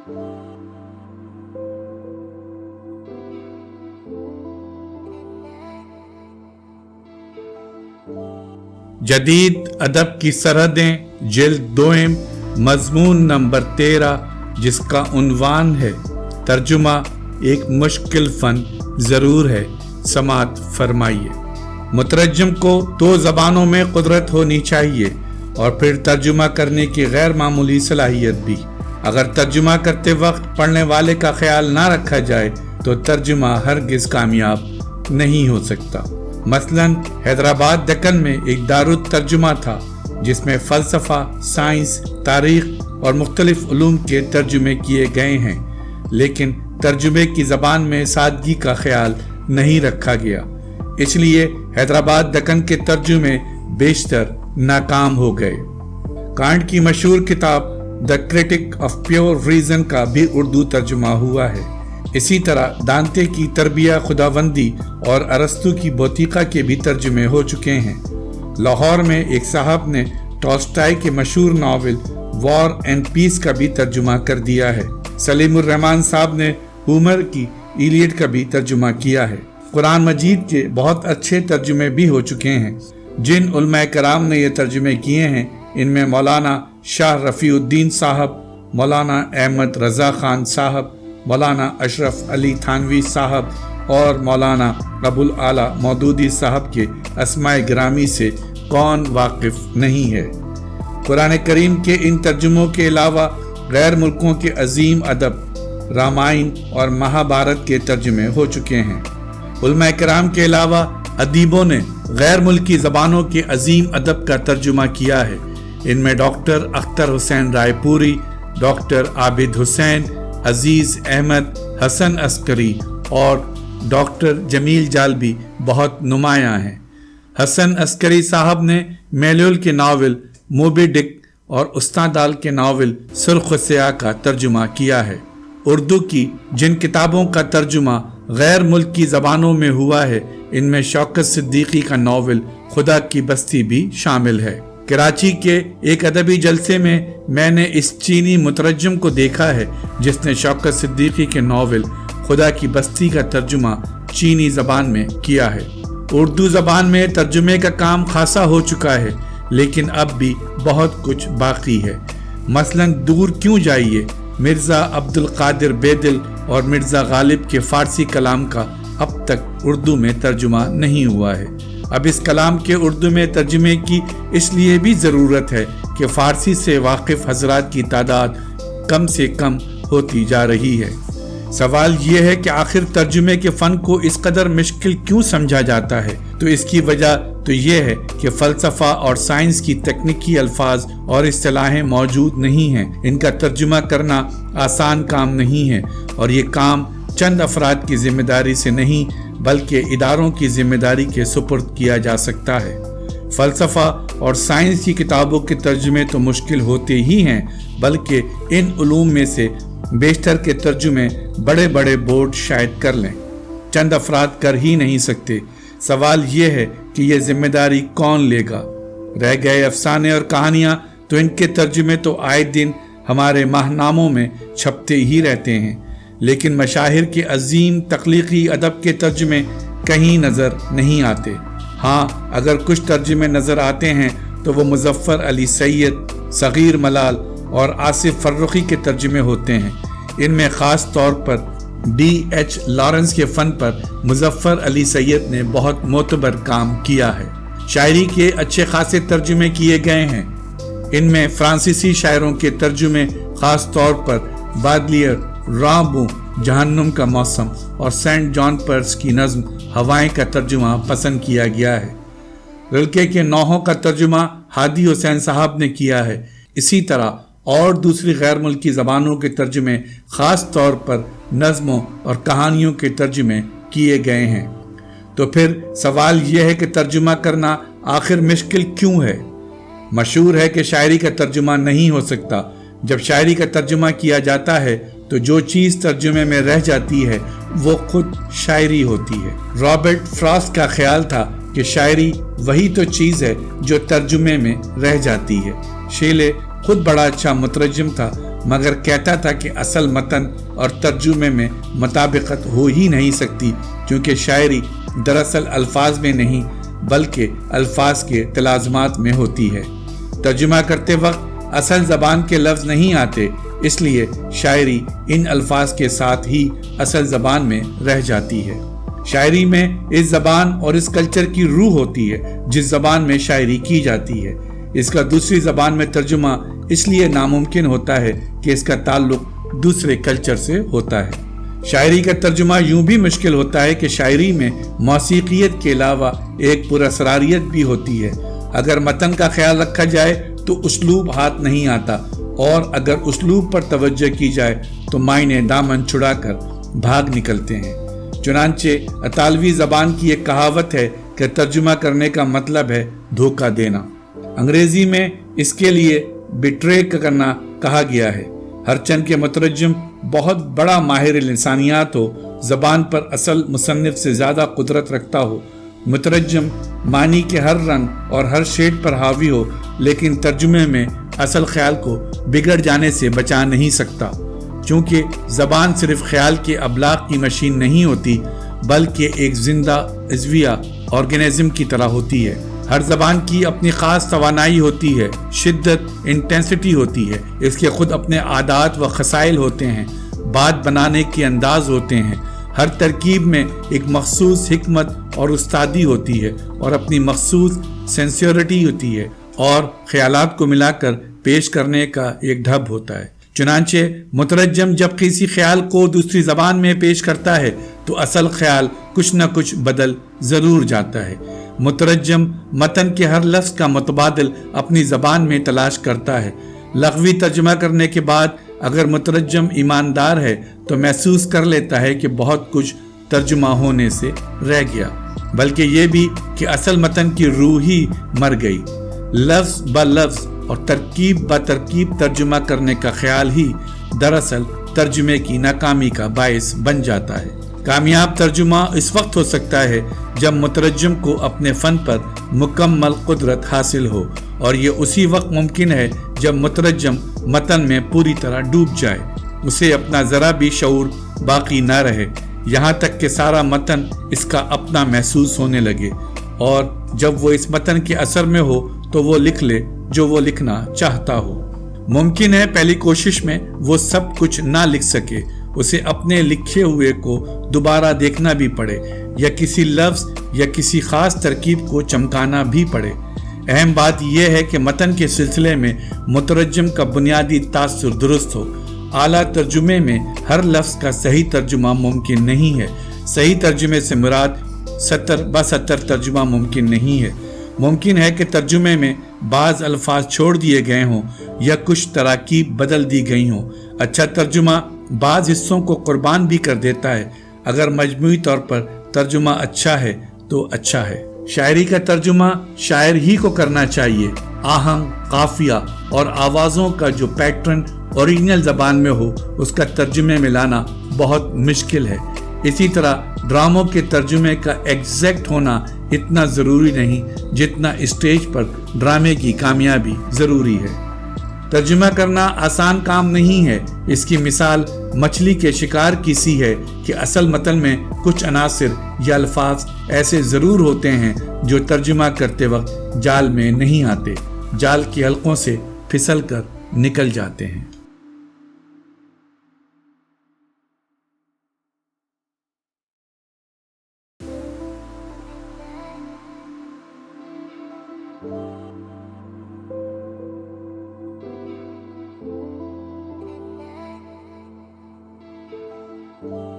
जदीद अदब की सरहदें जिल्द दोम मजमून नंबर 13, जिसका उन्वान है तर्जुमा एक मुश्किल फन जरूर है, समात फरमाइए। मुतरज्जिम को 2 ज़बानों में कुदरत होनी चाहिए और फिर तर्जुमा करने की गैर मामूली सलाहियत भी। अगर तर्जुमा करते वक्त पढ़ने वाले का ख्याल ना रखा जाए तो तर्जुमा हरगिज़ कामयाब नहीं हो सकता। मसलन हैदराबाद दक्कन में एक दारुत तर्जुमा था जिसमें फ़लसफ़ा, साइंस, तारीख़ और मुख्तलिफ उलूम के तर्जुमे किए गए हैं, लेकिन तर्जुमे की ज़बान में सादगी का ख्याल नहीं रखा गया, इसलिए हैदराबाद दक्कन के तर्जुमे बेशतर नाकाम हो गए। कांट की मशहूर किताब the critic of pure reason का भी उर्दू तर्जुमा हुआ है। इसी तरह दांते की तरबिया खुदाबंदी और अरस्तु की बोतीका के भी तर्जुमे हो चुके हैं। लाहौर में एक साहब ने टॉल्स्टॉय के मशहूर नावल वॉर एंड पीस का भी तर्जुमा कर दिया है। सलीमुर रहमान साहब ने होमर की इलियड का भी तर्जुमा किया है। कुरान मजीद के बहुत अच्छे तर्जुमे भी हो चुके हैं। जिन उलमाए कराम ने ये तर्जुमे किए हैं, इनमें मौलाना शाह रफ़ीउद्दीन साहब, मौलाना अहमद रज़ा खान साहब, मौलाना अशरफ अली थानवी साहब और मौलाना अबुल आला मौदूदी साहब के अस्माए गिरामी से कौन वाकिफ नहीं है। कुरान करीम के इन तर्जुमों के अलावा गैर मुल्कों के अजीम अदब रामायण और महाभारत के तर्जुमे हो चुके हैं। उलमाए किराम के अलावा अदीबों ने गैर मुल्की ज़बानों के अजीम अदब का तर्जुमा किया है। इनमें डॉक्टर अख्तर हुसैन रायपुरी, डॉक्टर आबिद हुसैन, अजीज़ अहमद, हसन अस्करी और डॉक्टर जमील जालबी बहुत नुमायां हैं। हसन अस्करी साहब ने मेलुल के नावल मोबी डिक और उस्तादाल के नावल सुर्ख स्याह का तर्जुमा किया है। उर्दू की जिन किताबों का तर्जुमा गैर मुल्की ज़बानों में हुआ है, इनमें शौकत सिद्दीकी का नावल खुदा की बस्ती भी शामिल है। कराची के एक अदबी जलसे में मैंने इस चीनी मुतरज्जिम को देखा है जिसने शौकत सिद्दीकी के नावल खुदा की बस्ती का तर्जुमा चीनी ज़बान में किया है। उर्दू ज़बान में तर्जुमे का काम खासा हो चुका है, लेकिन अब भी बहुत कुछ बाकी है। मसलन दूर क्यों जाइए मिर्ज़ा अब्दुल कादिर बेदिल और मिर्ज़ा गालिब के फ़ारसी कलाम का अब तक उर्दू में तर्जुमा नहीं हुआ है। अब इस कलाम के उर्दू में तर्जुमे की इसलिए भी ज़रूरत है कि फ़ारसी से वाकिफ़ हज़रात की तादाद कम से कम होती जा रही है। सवाल ये है कि आखिर तर्जुमे के फ़न को इस कदर मुश्किल क्यों समझा जाता है? तो इसकी वजह तो ये है कि फ़लसफ़ा और साइंस की तकनीकी अल्फाज और इस्तिलाहें मौजूद नहीं हैं। इनका तर्जुमा करना आसान काम नहीं है और ये काम चंद अफराद की जिम्मेदारी से नहीं बल्कि इदारों की जिम्मेदारी के सुपुर्द किया जा सकता है। फ़लसफ़ा और साइंस की किताबों के तर्जुमे तो मुश्किल होते ही हैं, बल्कि इन उलूम में से बेशतर के तर्जुमे बड़े बड़े बोर्ड शायद कर लें, चंद अफराद कर ही नहीं सकते। सवाल ये है कि ये जिम्मेदारी कौन लेगा? रह गए अफसाने और कहानियाँ, तो इनके तर्जुमे तो आए दिन हमारे माहनामों में छपते ही रहते हैं, लेकिन मशाहिर के अजीम तख्लीकी अदब के तर्जुमे कहीं नज़र नहीं आते। हाँ, अगर कुछ तर्जुमे नज़र आते हैं तो वो मुज़फ़्फ़र अली सैयद, सग़ीर मलाल और आसिफ फर्रुखी के तर्जुमे होते हैं। इनमें ख़ास तौर पर D.H. लॉरेंस के फ़न पर मुज़फ़्फ़र अली सैयद ने बहुत मोतबर काम किया है। शायरी के अच्छे खासे तर्जुमे किए गए हैं। इनमें फ्रांसीसी शायरों के तर्जुमे ख़ास तौर पर बादलियर, राबू, जहन्नुम का मौसम और सेंट जॉन पर्स की नज़्म हवाएं का तर्जुमा पसंद किया गया है। रिल्के के नौहों का तर्जुमा हादी हुसैन साहब ने किया है। इसी तरह और दूसरी गैर मुल्की ज़बानों के तर्जुमे ख़ास तौर पर नज़्मों और कहानियों के तर्जुमे किए गए हैं। तो फिर सवाल यह है कि तर्जुमा करना आखिर मुश्किल क्यों है? मशहूर है कि शायरी का तर्जुमा नहीं हो सकता। जब शायरी का तर्जुमा किया जाता है तो जो चीज़ तर्जुमे में रह जाती है वो खुद शायरी होती है। रॉबर्ट फ्रॉस्ट का ख्याल था कि शायरी वही तो चीज़ है जो तर्जुमे में रह जाती है। शेले खुद बड़ा अच्छा मुतरज्जिम था। مگر کہتا تھا کہ اصل متن اور ترجمے میں مطابقت ہو ہی نہیں سکتی، کیونکہ شاعری دراصل الفاظ میں نہیں بلکہ الفاظ کے تلازمات میں ہوتی ہے۔ ترجمہ کرتے وقت اصل زبان کے لفظ نہیں آتے، اس لیے شاعری ان الفاظ کے ساتھ ہی اصل زبان میں رہ جاتی ہے۔ شاعری میں اس زبان اور اس کلچر کی روح ہوتی ہے جس زبان میں شاعری کی جاتی ہے۔ اس کا دوسری زبان میں ترجمہ اس لیے ناممکن ہوتا ہے کہ اس کا تعلق دوسرے کلچر سے ہوتا ہے۔ شاعری کا ترجمہ یوں بھی مشکل ہوتا ہے کہ شاعری میں موسیقیت کے علاوہ ایک پراسراریت بھی ہوتی ہے۔ اگر متن کا خیال رکھا جائے تو اسلوب ہاتھ نہیں آتا، اور اگر اسلوب پر توجہ کی جائے تو معنی دامن چھڑا کر بھاگ نکلتے ہیں۔ چنانچہ اطالوی زبان کی ایک کہاوت ہے کہ ترجمہ کرنے کا مطلب ہے دھوکہ دینا۔ انگریزی میں اس کے لیے بیٹرے کرنا کہا گیا ہے۔ ہرچند کہ مترجم بہت بڑا ماہر لسانیات ہو، زبان پر اصل مصنف سے زیادہ قدرت رکھتا ہو، مترجم معنی کے ہر رنگ اور ہر شیڈ پر حاوی ہو، لیکن ترجمے میں اصل خیال کو بگڑ جانے سے بچا نہیں سکتا، چونکہ زبان صرف خیال کے ابلاغ کی مشین نہیں ہوتی بلکہ ایک زندہ عضویہ آرگینزم کی طرح ہوتی ہے۔ ہر زبان کی اپنی خاص توانائی ہوتی ہے، شدت، انٹینسٹی ہوتی ہے، اس کے خود اپنے عادات و خصائل ہوتے ہیں، بات بنانے کے انداز ہوتے ہیں۔ ہر ترکیب میں ایک مخصوص حکمت اور استادی ہوتی ہے اور اپنی مخصوص سینسیورٹی ہوتی ہے، اور خیالات کو ملا کر پیش کرنے کا ایک ڈھب ہوتا ہے۔ چنانچہ مترجم جب کسی خیال کو دوسری زبان میں پیش کرتا ہے تو اصل خیال کچھ نہ کچھ بدل ضرور جاتا ہے۔ مترجم متن کے ہر لفظ کا متبادل اپنی زبان میں تلاش کرتا ہے۔ لغوی ترجمہ کرنے کے بعد اگر مترجم ایماندار ہے تو محسوس کر لیتا ہے کہ بہت کچھ ترجمہ ہونے سے رہ گیا، بلکہ یہ بھی کہ اصل متن کی روح ہی مر گئی۔ لفظ ب لفظ اور ترکیب ب ترکیب ترجمہ کرنے کا خیال ہی دراصل ترجمے کی ناکامی کا باعث بن جاتا ہے۔ کامیاب ترجمہ اس وقت ہو سکتا ہے جب مترجم کو اپنے فن پر مکمل قدرت حاصل ہو، اور یہ اسی وقت ممکن ہے جب مترجم متن میں پوری طرح ڈوب جائے، اسے اپنا ذرا بھی شعور باقی نہ رہے، یہاں تک کہ سارا متن اس کا اپنا محسوس ہونے لگے، اور جب وہ اس متن کے اثر میں ہو تو وہ لکھ لے جو وہ لکھنا چاہتا ہو۔ ممکن ہے پہلی کوشش میں وہ سب کچھ نہ لکھ سکے، اسے اپنے لکھے ہوئے کو دوبارہ دیکھنا بھی پڑے، یا کسی لفظ یا کسی خاص ترکیب کو چمکانا بھی پڑے۔ اہم بات یہ ہے کہ متن کے سلسلے میں مترجم کا بنیادی تاثر درست ہو۔ اعلیٰ ترجمے میں ہر لفظ کا صحیح ترجمہ ممکن نہیں ہے۔ صحیح ترجمے سے مراد سطر بہ سطر ترجمہ ممکن نہیں ہے۔ ممکن ہے کہ ترجمے میں بعض الفاظ چھوڑ دیے گئے ہوں یا کچھ تراکیب بدل دی گئی ہوں۔ اچھا ترجمہ بعض حصوں کو قربان بھی کر دیتا ہے۔ اگر مجموعی طور پر ترجمہ اچھا ہے تو اچھا ہے۔ شاعری کا ترجمہ شاعر ہی کو کرنا چاہیے۔ آہنگ، قافیہ اور آوازوں کا جو پیٹرن اوریجنل زبان میں ہو اس کا ترجمے میں لانا بہت مشکل ہے۔ اسی طرح ڈراموں کے ترجمے کا ایگزیکٹ ہونا اتنا ضروری نہیں جتنا اسٹیج پر ڈرامے کی کامیابی ضروری ہے۔ ترجمہ کرنا آسان کام نہیں ہے۔ اس کی مثال مچھلی کے شکار کی سی ہے کہ اصل متن میں کچھ عناصر یا الفاظ ایسے ضرور ہوتے ہیں جو ترجمہ کرتے وقت جال میں نہیں آتے، جال کے حلقوں سے پھسل کر نکل جاتے ہیں۔ Thank you.